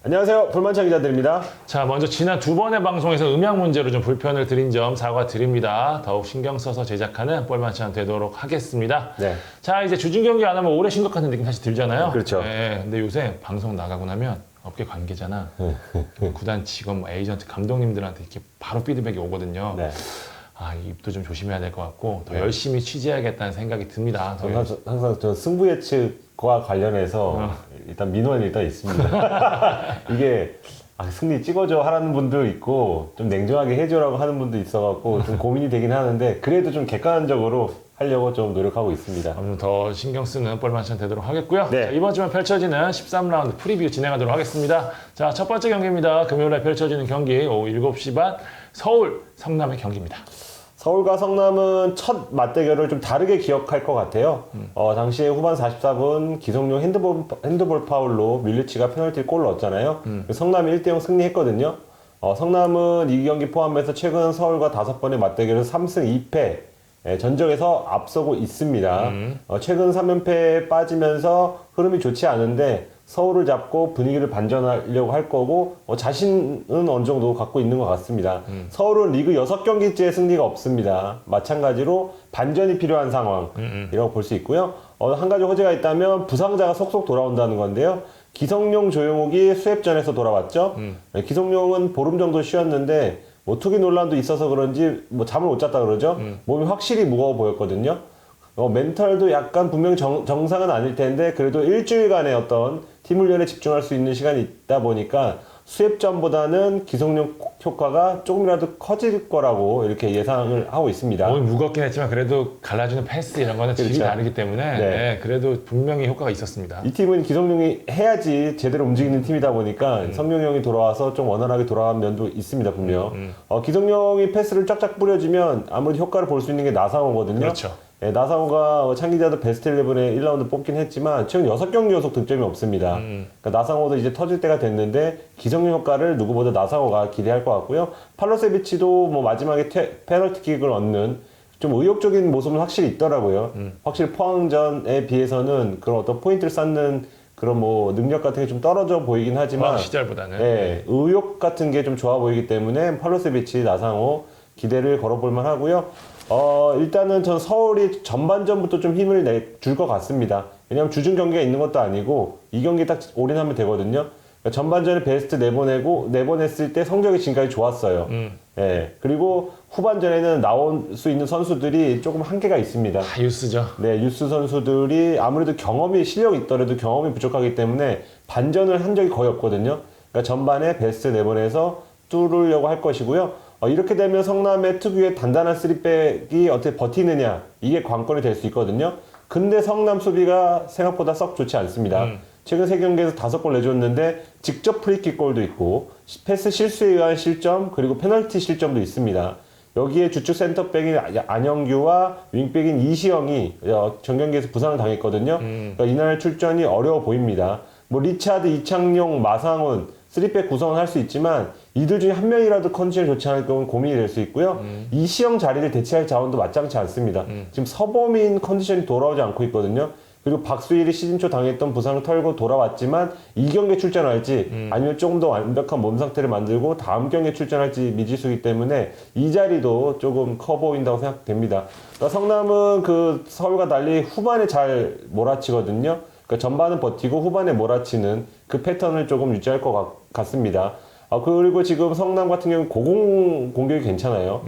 안녕하세요. 불만찬 기자들입니다. 자, 먼저 지난 두 번의 방송에서 음향 문제로 좀 불편을 드린 점 사과드립니다. 더욱 신경 써서 제작하는 볼만찬 되도록 하겠습니다. 네. 자, 이제 주중 경기 안 하면 오래 쉰 것 같은 느낌 사실 들잖아요. 그렇죠. 네, 근데 요새 방송 나가고 나면 업계 관계자나 구단 직원, 에이전트, 감독님들한테 이렇게 바로 피드백이 오거든요. 네. 아, 이 입도 좀 조심해야 될 것 같고 더 열심히 취재해야겠다는 생각이 듭니다. 항상 저 승부 예측과 관련해서 일단 민원이 일단 있습니다. 이게 승리 찍어줘 하라는 분도 있고 좀 냉정하게 해줘라고 하는 분도 있어갖고 좀 고민이 되긴 하는데 그래도 좀 객관적으로 하려고 좀 노력하고 있습니다. 아무튼 더 신경 쓰는 볼만찬 되도록 하겠고요. 네. 자, 이번 주면 펼쳐지는 13라운드 프리뷰 진행하도록 하겠습니다. 자, 첫 번째 경기입니다. 금요일에 펼쳐지는 경기 오후 7시 반 서울 성남의 경기입니다. 서울과 성남은 첫 맞대결을 좀 다르게 기억할 것 같아요. 당시에 후반 44분 기성용 핸드볼 파울로 밀리치가 페널티 골을 넣었잖아요. 성남이 1대0 승리했거든요. 성남은 이 경기 포함해서 최근 서울과 5번의 맞대결에서 3승 2패 전적에서 앞서고 있습니다. 최근 3연패에 빠지면서 흐름이 좋지 않은데 서울을 잡고 분위기를 반전하려고 할 거고 자신은 어느 정도 갖고 있는 것 같습니다. 서울은 리그 6경기째 승리가 없습니다. 마찬가지로 반전이 필요한 상황이라고 볼 수 있고요. 한 가지 호재가 있다면 부상자가 속속 돌아온다는 건데요. 기성용, 조용욱이 수협전에서 돌아왔죠. 기성용은 보름 정도 쉬었는데 투기 논란도 있어서 그런지 잠을 못 잤다 그러죠. 몸이 확실히 무거워 보였거든요. 멘탈도 약간 분명히 정상은 아닐 텐데 그래도 일주일간의 어떤 팀 훈련에 집중할 수 있는 시간이 있다 보니까 수협전보다는 기성용 효과가 조금이라도 커질 거라고 이렇게 예상을 하고 있습니다. 몸이 무겁긴 했지만 그래도 갈라주는 패스 이런 거는 질이 그렇죠. 다르기 때문에 네, 그래도 분명히 효과가 있었습니다. 이 팀은 기성용이 해야지 제대로 움직이는 팀이다 보니까 성룡이 형이 돌아와서 좀 원활하게 돌아간 면도 있습니다, 분명. 기성용이 패스를 쫙쫙 뿌려주면 아무래도 효과를 볼 수 있는 게 나상호거든요. 그렇죠. 네, 나상호가 창기자도 베스트 11에 1라운드 뽑긴 했지만 최근 6경기 연속 득점이 없습니다. 그러니까 나상호도 이제 터질 때가 됐는데 기성용 효과를 누구보다 나상호가 기대할 것 같고요. 팔로세비치도 마지막에 페널티킥을 얻는 좀 의욕적인 모습은 확실히 있더라고요. 확실히 포항전에 비해서는 그런 어떤 포인트를 쌓는 그런 능력 같은 게 좀 떨어져 보이긴 하지만 시절보다는 네, 의욕 같은 게 좀 좋아 보이기 때문에 팔로세비치, 나상호 기대를 걸어볼 만 하고요. 일단은 전 서울이 전반전부터 좀 힘을 줄 것 같습니다. 왜냐하면 주중 경기가 있는 것도 아니고 이 경기에 딱 올인하면 되거든요. 그러니까 전반전에 베스트 내보냈을 때 성적이 지금까지 좋았어요. 그리고 후반전에는 나올 수 있는 선수들이 조금 한계가 있습니다. 유스죠. 네, 유스 선수들이 아무래도 실력이 있더라도 경험이 부족하기 때문에 반전을 한 적이 거의 없거든요. 그러니까 전반에 베스트 내보내서 뚫으려고 할 것이고요. 이렇게 되면 성남의 특유의 단단한 3백이 어떻게 버티느냐 이게 관건이 될 수 있거든요. 근데 성남 수비가 생각보다 썩 좋지 않습니다. 최근 3경기에서 5골 내줬는데 직접 프리킥 골도 있고 패스 실수에 의한 실점 그리고 페널티 실점도 있습니다. 여기에 주축 센터백인 안영규와 윙백인 이시영이 전 경기에서 부상을 당했거든요. 그러니까 이날 출전이 어려워 보입니다. 리차드, 이창용, 마상훈 3백 구성은 할 수 있지만 이들 중에 한 명이라도 컨디션이 좋지 않을 경우는 고민이 될 수 있고요. 이시영 자리를 대체할 자원도 마땅치 않습니다. 지금 서범인 컨디션이 돌아오지 않고 있거든요. 그리고 박수일이 시즌 초 당했던 부상을 털고 돌아왔지만 이 경기에 출전할지 아니면 조금 더 완벽한 몸 상태를 만들고 다음 경기에 출전할지 미지수이기 때문에 이 자리도 조금 커 보인다고 생각됩니다. 그러니까 성남은 그 서울과 달리 후반에 잘 몰아치거든요. 그러니까 전반은 버티고 후반에 몰아치는 그 패턴을 조금 유지할 것 같습니다. 그리고 지금 성남 같은 경우는 고공 공격이 괜찮아요.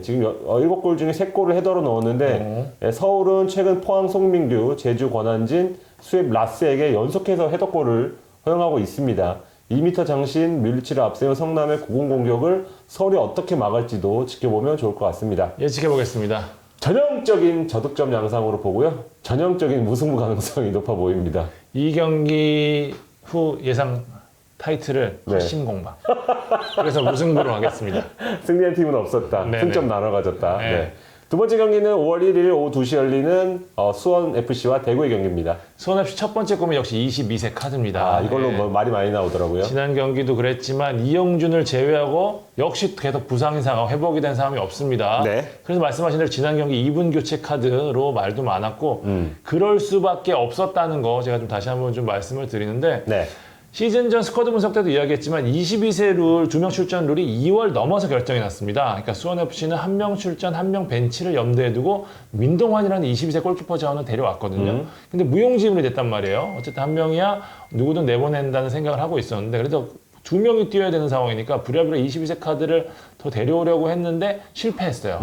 지금 7골 중에 3골을 헤더로 넣었는데 서울은 최근 포항 송민규, 제주 권한진, 수협 라스에게 연속해서 헤더골을 허용하고 있습니다. 2m 장신 밀리치를 앞세운 성남의 고공 공격을 서울이 어떻게 막을지도 지켜보면 좋을 것 같습니다. 예, 지켜보겠습니다. 전형적인 저득점 양상으로 보고요. 전형적인 무승부 가능성이 높아 보입니다. 이 경기 후 예상 타이틀을 헛심공방. 그래서 무승부로 하겠습니다. 승리한 팀은 없었다. 네네. 승점 나눠 가졌다. 네. 네. 두 번째 경기는 5월 1일 오후 2시 열리는 수원FC와 대구의 경기입니다. 수원FC 첫 번째 골은 역시 22세 카드입니다. 이걸로 말이 많이 나오더라고요. 지난 경기도 그랬지만 이영준을 제외하고 역시 계속 부상 이상 회복이 된 사람이 없습니다. 네. 그래서 말씀하신 대로 지난 경기 2분 교체 카드로 말도 많았고 그럴 수밖에 없었다는 거 제가 좀 다시 한번 좀 말씀을 드리는데 네. 시즌 전 스쿼드 분석 때도 이야기했지만 22세 룰 2명 출전 룰이 2월 넘어서 결정이 났습니다. 그러니까 수원FC는 1명 출전, 1명 벤치를 염두에 두고 민동환이라는 22세 골키퍼 자원을 데려왔거든요. 근데 무용지물이 됐단 말이에요. 어쨌든 한 명이야 누구든 내보낸다는 생각을 하고 있었는데 그래도 2명이 뛰어야 되는 상황이니까 부랴부랴 22세 카드를 더 데려오려고 했는데 실패했어요.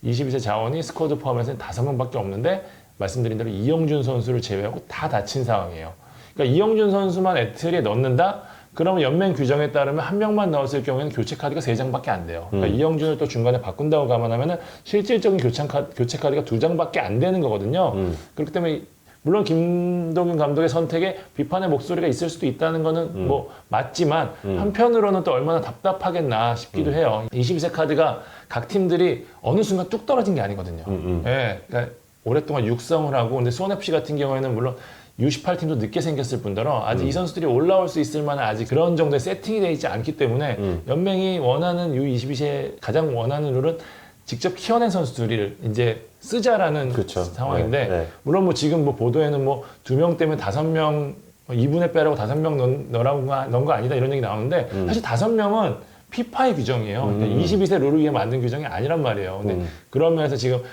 22세 자원이 스쿼드 포함해서 5명밖에 없는데 말씀드린 대로 이영준 선수를 제외하고 다 다친 상황이에요. 그러니까 이영준 선수만 에트리에 넣는다? 그러면 연맹 규정에 따르면 한 명만 넣었을 경우에는 교체 카드가 3장밖에 안 돼요. 그러니까 이영준을 또 중간에 바꾼다고 감안하면 실질적인 교체 카드가 2장밖에 안 되는 거거든요. 그렇기 때문에 물론 김동균 감독의 선택에 비판의 목소리가 있을 수도 있다는 거는 뭐 맞지만 한편으로는 또 얼마나 답답하겠나 싶기도 해요. 22세 카드가 각 팀들이 어느 순간 뚝 떨어진 게 아니거든요. 예, 그러니까 오랫동안 육성을 하고 근데 수원FC 같은 경우에는 물론 U18팀도 늦게 생겼을 뿐더러 아직 이 선수들이 올라올 수 있을 만한 아직 그런 정도의 세팅이 되어 있지 않기 때문에 연맹이 원하는 U22세 가장 원하는 룰은 직접 키워낸 선수들을 이제 쓰자라는 그렇죠. 상황인데 네. 물론 뭐 지금 뭐 보도에는 뭐 2명 때문에 5명 2분의 빼라고 5명 넣은 거 아니다 이런 얘기 나오는데 사실 5명은 피파의 규정이에요. 그러니까 22세 룰을 위해 만든 규정이 아니란 말이에요. 근데 그런 면에서 지금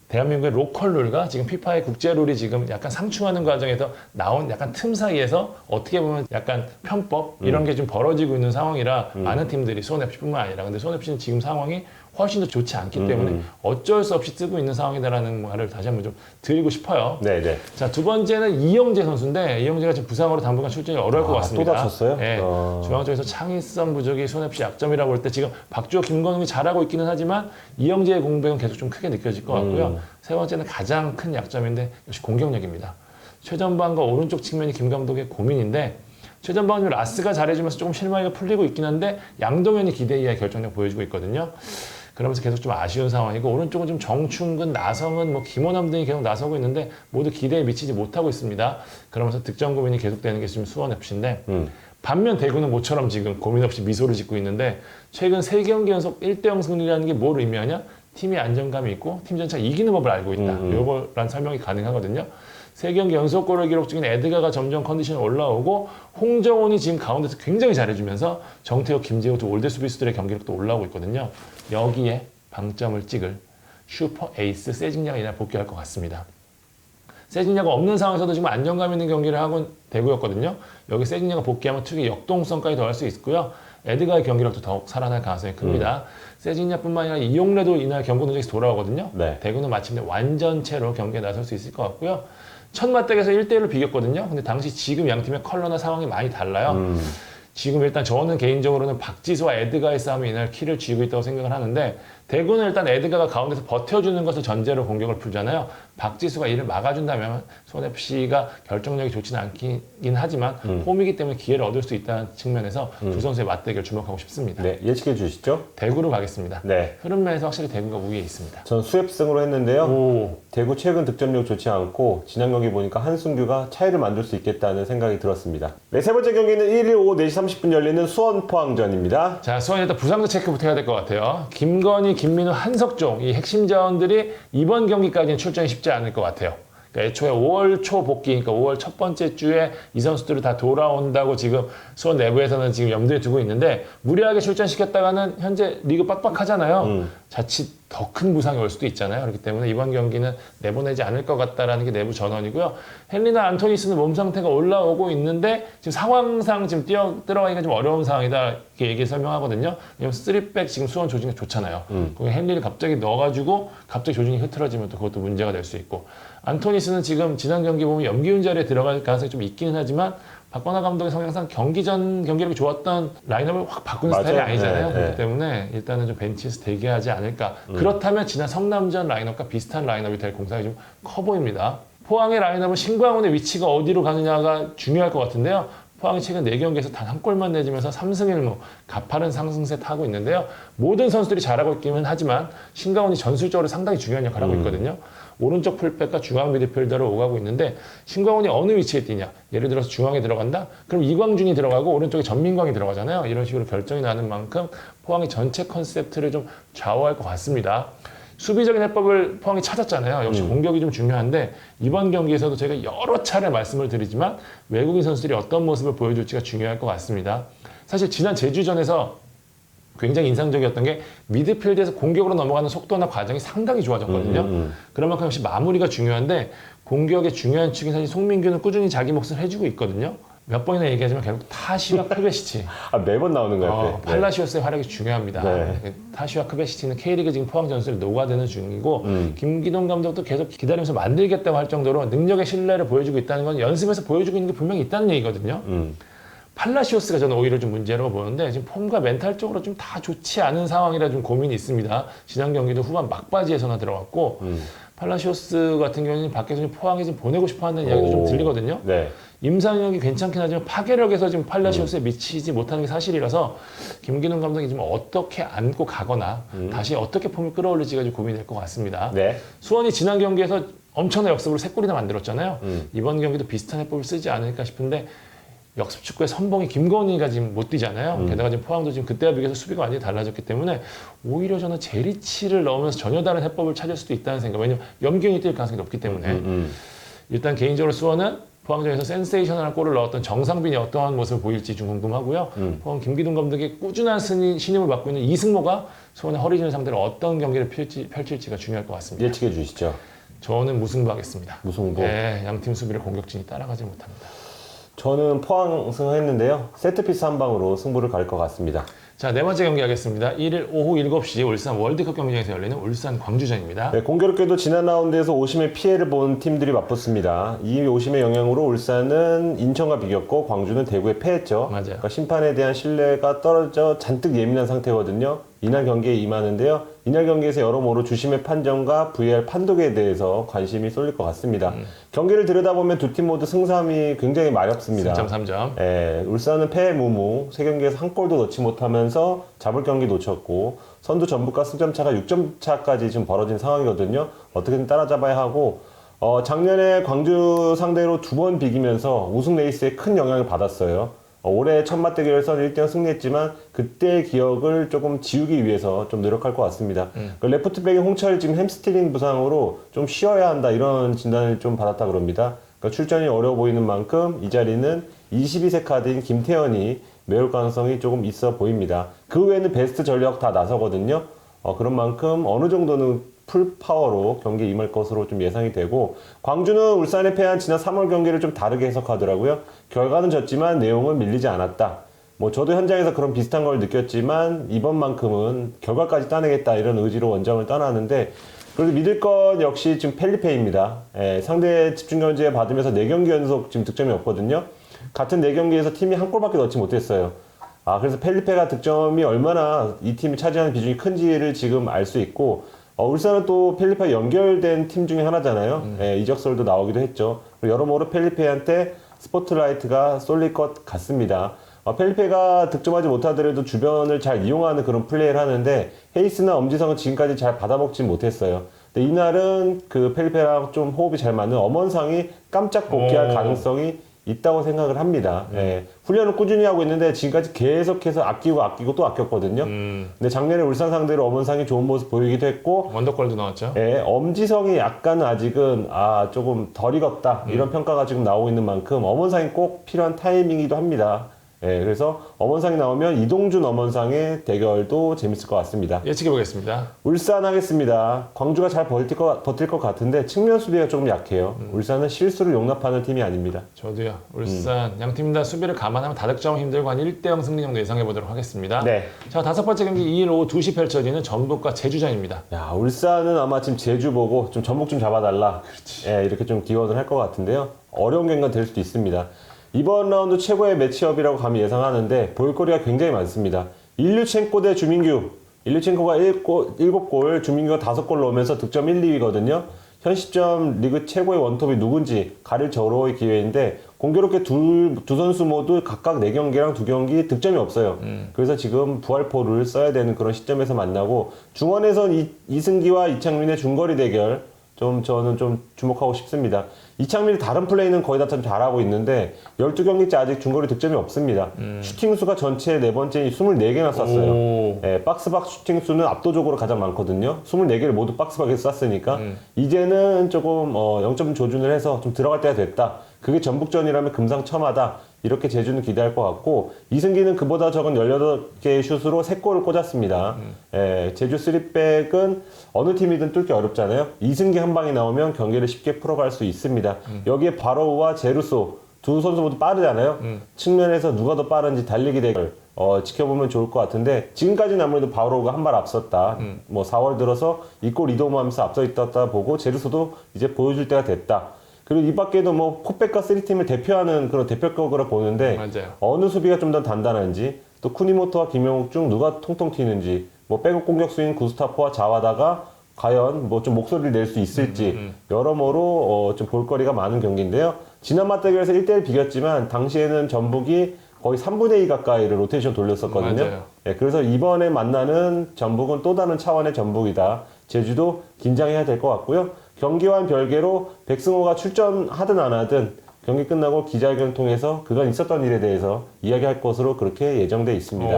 대한민국의 로컬 룰과 지금 피파의 국제 룰이 지금 약간 상충하는 과정에서 나온 약간 틈 사이에서 어떻게 보면 약간 편법 이런 게 좀 벌어지고 있는 상황이라 많은 팀들이 수원FC뿐만 아니라 근데 수원FC는 지금 상황이 훨씬 더 좋지 않기 때문에 어쩔 수 없이 뜨고 있는 상황이다라는 말을 다시 한번 좀 드리고 싶어요. 네네. 자, 두 번째는 이영재 선수인데 이영재가 지금 부상으로 당분간 출전이 어려울 것 같습니다. 또 다쳤어요? 네. 중앙 쪽에서 창의성 부족이 수원FC 약점이라고 볼 때 지금 박주호, 김건웅이 잘하고 있기는 하지만 이영재의 공백은 계속 좀 크게 느껴질 것 같고요. 세 번째는 가장 큰 약점인데 역시 공격력입니다. 최전방과 오른쪽 측면이 김 감독의 고민인데 최전방은 라스가 잘해주면서 조금 실마리가 풀리고 있긴 한데 양동현이 기대 이하의 결정력 보여주고 있거든요. 그러면서 계속 좀 아쉬운 상황이고 오른쪽은 좀 정충근, 나성은, 뭐 김원함 등이 계속 나서고 있는데 모두 기대에 미치지 못하고 있습니다. 그러면서 득점 고민이 계속되는 게 지금 수원FC인데 반면 대구는 모처럼 지금 고민 없이 미소를 짓고 있는데 최근 3경기 연속 1대0 승리라는 게 뭘 의미하냐? 팀이 안정감이 있고 팀 전체가 이기는 법을 알고 있다. 요거란 설명이 가능하거든요. 3경기 연속골을 기록 중인 에드가가 점점 컨디션이 올라오고 홍정훈이 지금 가운데서 굉장히 잘해주면서 정태욱, 김재호 두 올드 수비수들의 경기력도 올라오고 있거든요. 여기에 방점을 찍을 슈퍼 에이스 세징야가 이날 복귀할 것 같습니다. 세징야가 없는 상황에서도 지금 안정감 있는 경기를 하고 되고였거든요. 여기 세징야가 복귀하면 특유의 역동성까지 더할 수 있고요. 에드가의 경기력도 더욱 살아날 가능성이 큽니다. 세징야뿐만 아니라 이용래도 이날 경고 누적에서 돌아오거든요. 네. 대구는 마침내 완전체로 경기에 나설 수 있을 것 같고요. 첫 맞대결에서 1대1로 비겼거든요. 근데 당시 지금 양 팀의 컬러나 상황이 많이 달라요. 지금 일단 저는 개인적으로는 박지수와 에드가의 싸움이 이날 키를 쥐고 있다고 생각을 하는데 대구는 일단 에드가가 가운데서 버텨주는 것을 전제로 공격을 풀잖아요. 박지수가 이를 막아준다면 수원FC가 결정력이 좋지는 않긴 하지만 홈이기 때문에 기회를 얻을 수 있다는 측면에서 두 선수의 맞대결 주목하고 싶습니다. 네, 예측해 주시죠. 대구로 가겠습니다. 네. 흐름면에서 확실히 대구가 우위에 있습니다. 전 수협승으로 했는데요. 오. 대구 최근 득점력 좋지 않고 지난 경기 보니까 한승규가 차이를 만들 수 있겠다는 생각이 들었습니다. 네, 세 번째 경기는 1일 오후 4시 30분 열리는 수원 포항전입니다. 자, 수원이 일단 부상자 체크부터 해야 될 것 같아요. 김건희, 김민우, 한석종 이 핵심 자원들이 이번 경기까지는 출전이 쉽지 않을 것 같아요. 그러니까 애초에 5월 초 복귀, 그러니까 5월 첫 번째 주에 이 선수들이 다 돌아온다고 지금 수원 내부에서는 지금 염두에 두고 있는데 무리하게 출전시켰다가는 현재 리그 빡빡하잖아요. 자칫 더 큰 부상이 올 수도 있잖아요. 그렇기 때문에 이번 경기는 내보내지 않을 것 같다라는 게 내부 전언이고요. 헨리나 안토니스는 몸 상태가 올라오고 있는데 지금 상황상 지금 들어가기가 좀 어려운 상황이다 이렇게 얘기 설명하거든요. 왜냐면 3백 지금 수원 조직이 좋잖아요. 거기 헨리를 갑자기 넣어가지고 갑자기 조직이 흐트러지면 또 그것도 문제가 될 수 있고 안토니스는 지금 지난 경기 보면 염기훈 자리에 들어갈 가능성이 좀 있기는 하지만 박건하 감독의 성향상 경기 전 경기력이 좋았던 라인업을 확 바꾸는 맞아요. 스타일이 아니잖아요. 네, 그렇기 네. 때문에 일단은 좀 벤치에서 대기하지 않을까. 그렇다면 지난 성남전 라인업과 비슷한 라인업이 될 공산이 좀 커 보입니다. 포항의 라인업은 신광훈의 위치가 어디로 가느냐가 중요할 것 같은데요. 포항이 최근 4경기에서 단 한 골만 내주면서 3승 1무 가파른 상승세 타고 있는데요. 모든 선수들이 잘하고 있기는 하지만 신광훈이 전술적으로 상당히 중요한 역할을 하고 있거든요. 오른쪽 풀백과 중앙 미드필더로 오가고 있는데 신광훈이 어느 위치에 뛰냐. 예를 들어서 중앙에 들어간다? 그럼 이광준이 들어가고 오른쪽에 전민광이 들어가잖아요. 이런 식으로 결정이 나는 만큼 포항이 전체 컨셉트를 좀 좌우할 것 같습니다. 수비적인 해법을 포항이 찾았잖아요. 역시 공격이 좀 중요한데 이번 경기에서도 제가 여러 차례 말씀을 드리지만 외국인 선수들이 어떤 모습을 보여줄지가 중요할 것 같습니다. 사실 지난 제주전에서 굉장히 인상적이었던 게 미드필드에서 공격으로 넘어가는 속도나 과정이 상당히 좋아졌거든요. 그런 만큼 역시 마무리가 중요한데 공격의 중요한 축인 사실 송민규는 꾸준히 자기 몫을 해주고 있거든요. 몇 번이나 얘기하지만 결국 타시와 크베시치 매번 나오는 것 같아요. 팔라시오스의 활약이 중요합니다. 네. 타시와 크베시치는 K리그 지금 포항 전술에 녹아드는 중이고 김기동 감독도 계속 기다리면서 만들겠다고 할 정도로 능력의 신뢰를 보여주고 있다는 건 연습에서 보여주고 있는 게 분명히 있다는 얘기거든요. 팔라시오스가 저는 오히려 좀 문제라고 보는데 지금 폼과 멘탈적으로 좀 다 좋지 않은 상황이라 좀 고민이 있습니다. 지난 경기도 후반 막바지에서나 들어갔고 팔라시오스 같은 경우는 밖에서 좀 포항에 좀 보내고 싶어하는 이야기도 좀 들리거든요. 네. 임상혁이 괜찮긴 하지만 파괴력에서 지금 팔라시오스에 미치지 못하는 게 사실이라서 김기동 감독이 좀 어떻게 안고 가거나 다시 어떻게 폼을 끌어올릴지가 좀 고민될 것 같습니다. 네. 수원이 지난 경기에서 엄청난 역습으로 3골이나 만들었잖아요. 이번 경기도 비슷한 해법을 쓰지 않을까 싶은데 역습 축구의 선봉이 김건희가 지금 못 뛰잖아요. 게다가 지금 포항도 지금 그때와 비교해서 수비가 완전히 달라졌기 때문에 오히려 저는 제리치를 넣으면서 전혀 다른 해법을 찾을 수도 있다는 생각. 왜냐면 염기훈이 뛸 가능성이 높기 때문에 일단 개인적으로 수원은 포항전에서 센세이셔널한 골을 넣었던 정상빈이 어떠한 모습을 보일지 좀 궁금하고요. 포항 김기동 감독의 꾸준한 신임을 받고 있는 이승모가 수원의 허리진을 상대로 어떤 경기를 펼칠지가 중요할 것 같습니다. 예측해 주시죠. 저는 무승부하겠습니다. 무승부. 네, 양팀 수비를 공격진이 따라가지 못합니다. 저는 포항 승했는데요. 세트피스 한 방으로 승부를 가릴 것 같습니다. 자, 네 번째 경기 하겠습니다. 1일 오후 7시 울산 월드컵 경기장에서 열리는 울산 광주전입니다. 네, 공교롭게도 지난 라운드에서 오심의 피해를 본 팀들이 맞붙습니다. 이 오심의 영향으로 울산은 인천과 비겼고 광주는 대구에 패했죠. 맞아요. 그러니까 심판에 대한 신뢰가 떨어져 잔뜩 예민한 상태거든요. 이날 경기에 임하는데요. 이날 경기에서 여러모로 주심의 판정과 VAR 판독에 대해서 관심이 쏠릴 것 같습니다. 경기를 들여다보면 두 팀 모두 승산이 굉장히 마렵습니다. 3.3점. 예, 울산은 패 무무, 세 경기에서 한 골도 넣지 못하면서 잡을 경기 놓쳤고 선두 전북과 승점 차가 6점 차까지 지금 벌어진 상황이거든요. 어떻게든 따라잡아야 하고 작년에 광주 상대로 2번 비기면서 우승 레이스에 큰 영향을 받았어요. 올해 첫 맞대결에서는 1대0 승리했지만 그때의 기억을 조금 지우기 위해서 좀 노력할 것 같습니다. 그 레프트백의 홍철 지금 햄스트링 부상으로 좀 쉬어야 한다 이런 진단을 좀 받았다 그럽니다. 그러니까 출전이 어려워 보이는 만큼 이 자리는 22세 카드인 김태현이 메울 가능성이 조금 있어 보입니다. 그 외에는 베스트 전력 다 나서거든요. 그런 만큼 어느 정도는 풀 파워로 경기에 임할 것으로 좀 예상이 되고 광주는 울산에 패한 지난 3월 경기를 좀 다르게 해석하더라고요. 결과는 졌지만 내용은 밀리지 않았다. 뭐 저도 현장에서 그런 비슷한 걸 느꼈지만 이번만큼은 결과까지 따내겠다 이런 의지로 원정을 떠나는데 그래도 믿을 건 역시 지금 펠리페입니다. 상대 집중 견제 받으면서 4경기 연속 지금 득점이 없거든요. 같은 4경기에서 팀이 한 골밖에 넣지 못했어요. 그래서 펠리페가 득점이 얼마나 이 팀이 차지하는 비중이 큰지를 지금 알 수 있고 울산은 또 펠리페와 연결된 팀 중에 하나잖아요. 이적설도 나오기도 했죠. 여러모로 펠리페한테 스포트라이트가 쏠릴 것 같습니다. 펠리페가 득점하지 못하더라도 주변을 잘 이용하는 그런 플레이를 하는데 헤이스나 엄지성은 지금까지 잘 받아먹지 못했어요. 근데 이날은 그 펠리페랑 좀 호흡이 잘 맞는 엄원상이 깜짝 복귀할 가능성이 있다고 생각을 합니다. 훈련을 꾸준히 하고 있는데 지금까지 계속해서 아끼고 또 아꼈거든요. 근데 작년에 울산 상대로 엄원상이 좋은 모습 보이기도 했고 원더골도 나왔죠. 엄지성이 약간 아직은 조금 덜 익었다 이런 평가가 지금 나오고 있는 만큼 엄원상이 꼭 필요한 타이밍이기도 합니다. 그래서 엄원상이 나오면 이동준 엄원상의 대결도 재밌을 것 같습니다. 예측해 보겠습니다. 울산 하겠습니다. 광주가 잘 버틸 것 같은데 측면 수비가 조금 약해요. 울산은 실수를 용납하는 팀이 아닙니다. 저도요. 울산 양팀 다 수비를 감안하면 다득점 힘들고 한 1대0 승리 정도 예상해 보도록 하겠습니다. 네. 자, 다섯 번째 경기 2일 오후 2시 펼쳐지는 전북과 제주전입니다. 야, 울산은 아마 지금 제주 보고 좀 전북 좀 잡아달라. 이렇게 좀 기원을 할 것 같은데요. 어려운 경기가 될 수도 있습니다. 이번 라운드 최고의 매치업이라고 감히 예상하는데 볼거리가 굉장히 많습니다. 일류첸코 대 주민규. 일류첸코가 7골, 주민규가 5골 넣으면서 득점 1, 2위거든요. 현 시점 리그 최고의 원톱이 누군지 가릴 저로의 기회인데 공교롭게 두 선수 모두 각각 4경기랑 2경기 득점이 없어요. 그래서 지금 부활포를 써야 되는 그런 시점에서 만나고 중원에선 이승기와 이창민의 중거리 대결 좀 저는 좀 주목하고 싶습니다. 이창민이 다른 플레이는 거의 다 참 잘하고 있는데 12경기째 아직 중거리 득점이 없습니다. 슈팅 수가 전체 네 번째인 24개나 쐈어요. 오. 예, 박스박 슈팅 수는 압도적으로 가장 많거든요. 24개를 모두 박스박에서 쐈으니까 이제는 조금 0점 조준을 해서 좀 들어갈 때가 됐다. 그게 전북전이라면 금상첨화다. 이렇게 제주는 기대할 것 같고 이승기는 그보다 적은 18개의 슛으로 3골을 꽂았습니다. 예, 제주 3백은 어느 팀이든 뚫기 어렵잖아요. 이승기 한 방이 나오면 경기를 쉽게 풀어갈 수 있습니다. 여기에 바로우와 제루소 두 선수 모두 빠르잖아요. 측면에서 누가 더 빠른지 달리기 대결 지켜보면 좋을 것 같은데 지금까지는 아무래도 바로우가 한 발 앞섰다. 뭐 4월 들어서 이 골 이동하면서 앞서 있다 보고 제루소도 이제 보여줄 때가 됐다. 그리고 이 밖에도 뭐 포백과 3팀을 대표하는 그런 대표격으로 보는데 맞아요. 어느 수비가 좀 더 단단한지 또 쿠니모토와 김영욱 중 누가 통통 튀는지 뭐 백업 공격수인 구스타포와 자와다가 과연 뭐 좀 목소리를 낼 수 있을지 여러모로 좀 볼거리가 많은 경기인데요. 지난 맞대결에서 1대1 비겼지만 당시에는 전북이 거의 3분의 2 가까이를 로테이션 돌렸었거든요. 맞아요. 예, 그래서 이번에 만나는 전북은 또 다른 차원의 전북이다. 제주도 긴장해야 될 것 같고요. 경기와는 별개로 백승호가 출전하든 안 하든 경기 끝나고 기자회견을 통해서 그간 있었던 일에 대해서 이야기할 것으로 그렇게 예정돼 있습니다.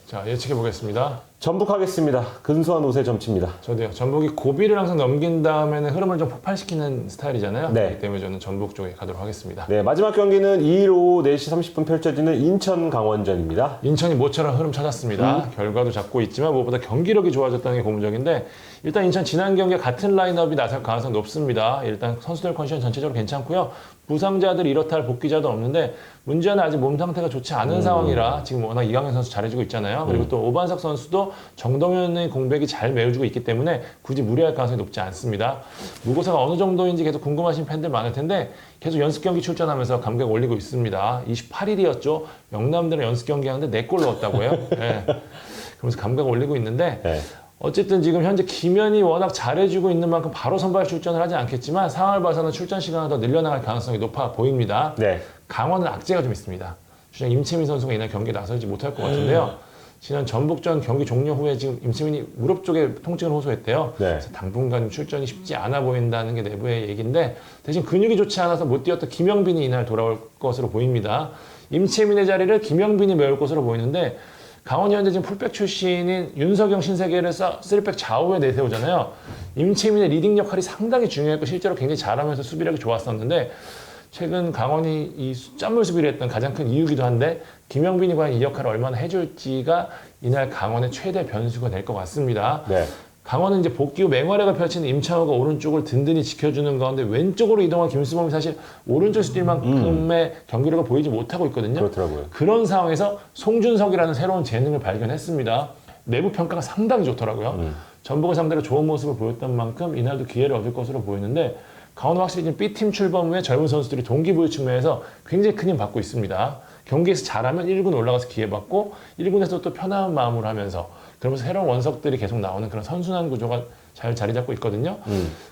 자, 예측해 보겠습니다. 전북 하겠습니다. 근소한 옷의 점치입니다. 저도요. 전북이 고비를 항상 넘긴 다음에는 흐름을 좀 폭발시키는 스타일이잖아요. 네. 그렇기 때문에 저는 전북 쪽에 가도록 하겠습니다. 네, 마지막 경기는 2일 오후 4시 30분 펼쳐지는 인천 강원전입니다. 인천이 모처럼 흐름 찾았습니다. 결과도 잡고 있지만 무엇보다 경기력이 좋아졌다는 게 고무적인데 일단 인천 지난 경기에 같은 라인업이 나설 가능성이 높습니다. 일단 선수들 컨디션 전체적으로 괜찮고요. 부상자들 이렇다 할 복귀자도 없는데 문제는 아직 몸 상태가 좋지 않은 상황이라 지금 워낙 이강인 선수 잘해주고 있잖아요. 그리고 또 오반석 선수도 정동현의 공백이 잘 메워주고 있기 때문에 굳이 무리할 가능성이 높지 않습니다. 무고사가 어느 정도인지 계속 궁금하신 팬들 많을 텐데 계속 연습 경기 출전하면서 감각 올리고 있습니다. 28일이었죠. 영남들은 연습 경기 하는데 4골 넣었다고요. 네. 그러면서 감각 올리고 있는데 네. 어쨌든 지금 현재 김현이 워낙 잘해주고 있는 만큼 바로 선발 출전을 하지 않겠지만 상황을 봐서는 출전 시간을 더 늘려나갈 가능성이 높아 보입니다. 네. 강원은 악재가 좀 있습니다. 주장 임채민 선수가 이날 경기에 나서지 못할 것 같은데요. 지난 전북전 경기 종료 후에 지금 임채민이 무릎 쪽에 통증을 호소했대요. 네. 그래서 당분간 출전이 쉽지 않아 보인다는 게 내부의 얘기인데 대신 근육이 좋지 않아서 못 뛰었던 김영빈이 이날 돌아올 것으로 보입니다. 임채민의 자리를 김영빈이 메울 것으로 보이는데 강원이 현재 지금 풀백 출신인 윤석영 신세계를 3백 좌우에 내세우잖아요. 임채민의 리딩 역할이 상당히 중요했고 실제로 굉장히 잘하면서 수비력이 좋았었는데 최근 강원이 이 짠물 수비를 했던 가장 큰 이유기도 한데 김영빈이 과연 이 역할을 얼마나 해줄지가 이날 강원의 최대 변수가 될 것 같습니다. 네. 강원은 이제 복귀 후 맹활약을 펼치는 임창호가 오른쪽을 든든히 지켜주는 가운데 왼쪽으로 이동한 김수범이 사실 오른쪽에서 뛸 만큼의 경기력을 보이지 못하고 있거든요. 그렇더라고요. 그런 상황에서 송준석이라는 새로운 재능을 발견했습니다. 내부 평가가 상당히 좋더라고요. 전북을 상대로 좋은 모습을 보였던 만큼 이날도 기회를 얻을 것으로 보이는데 강원은 확실히 지금 B팀 출범 후에 젊은 선수들이 동기부여 측면에서 굉장히 큰 힘 받고 있습니다. 경기에서 잘하면 1군 올라가서 기회 받고 1군에서 또 편안한 마음으로 하면서 그러면서 새로운 원석들이 계속 나오는 그런 선순환 구조가 잘 자리 잡고 있거든요.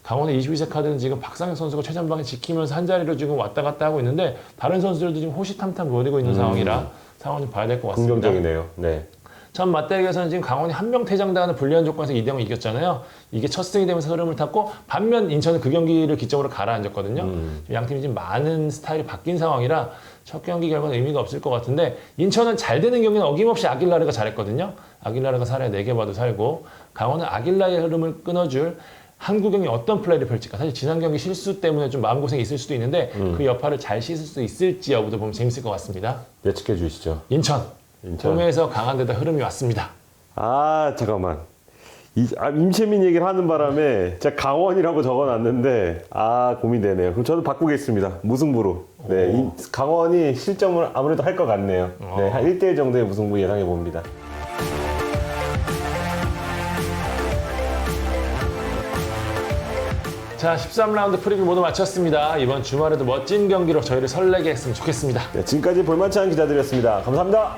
강원의 22세 카드는 지금 박상혁 선수가 최전방에 지키면서 한 자리로 지금 왔다 갔다 하고 있는데 다른 선수들도 지금 호시탐탐 보이고 있는 상황이라 상황 좀 봐야 될 것 같습니다. 긍정적이네요. 네. 첫 맞대결에서는 지금 강원이 한 명 퇴장당하는 불리한 조건에서 2대0 이겼잖아요. 이게 첫 승이 되면서 흐름을 탔고 반면 인천은 그 경기를 기점으로 가라앉았거든요. 양 팀이 지금 많은 스타일이 바뀐 상황이라 첫 경기 결과는 의미가 없을 것 같은데 인천은 잘 되는 경기는 어김없이 아길라르가 잘했거든요. 아길라르가 살아야 4개 봐도 살고 강원은 아길라의 흐름을 끊어줄 한국영이 어떤 플레이를 펼칠까. 사실 지난 경기 실수 때문에 좀 마음고생이 있을 수도 있는데 그 여파를 잘 씻을 수 있을지 여부도 보면 재밌을 것 같습니다. 예측해 주시죠. 인천. 홈에서 강한 데다 흐름이 왔습니다. 아, 잠깐만. 임채민 얘기를 하는 바람에 제가 강원이라고 적어놨는데 고민되네요. 그럼 저도 바꾸겠습니다. 무승부로. 네, 강원이 실점을 아무래도 할 것 같네요. 네, 한 1대1 정도의 무승부 예상해 봅니다. 자, 13라운드 프리뷰 모두 마쳤습니다. 이번 주말에도 멋진 경기로 저희를 설레게 했으면 좋겠습니다. 네, 지금까지 볼만치 않은 기자들이었습니다. 감사합니다.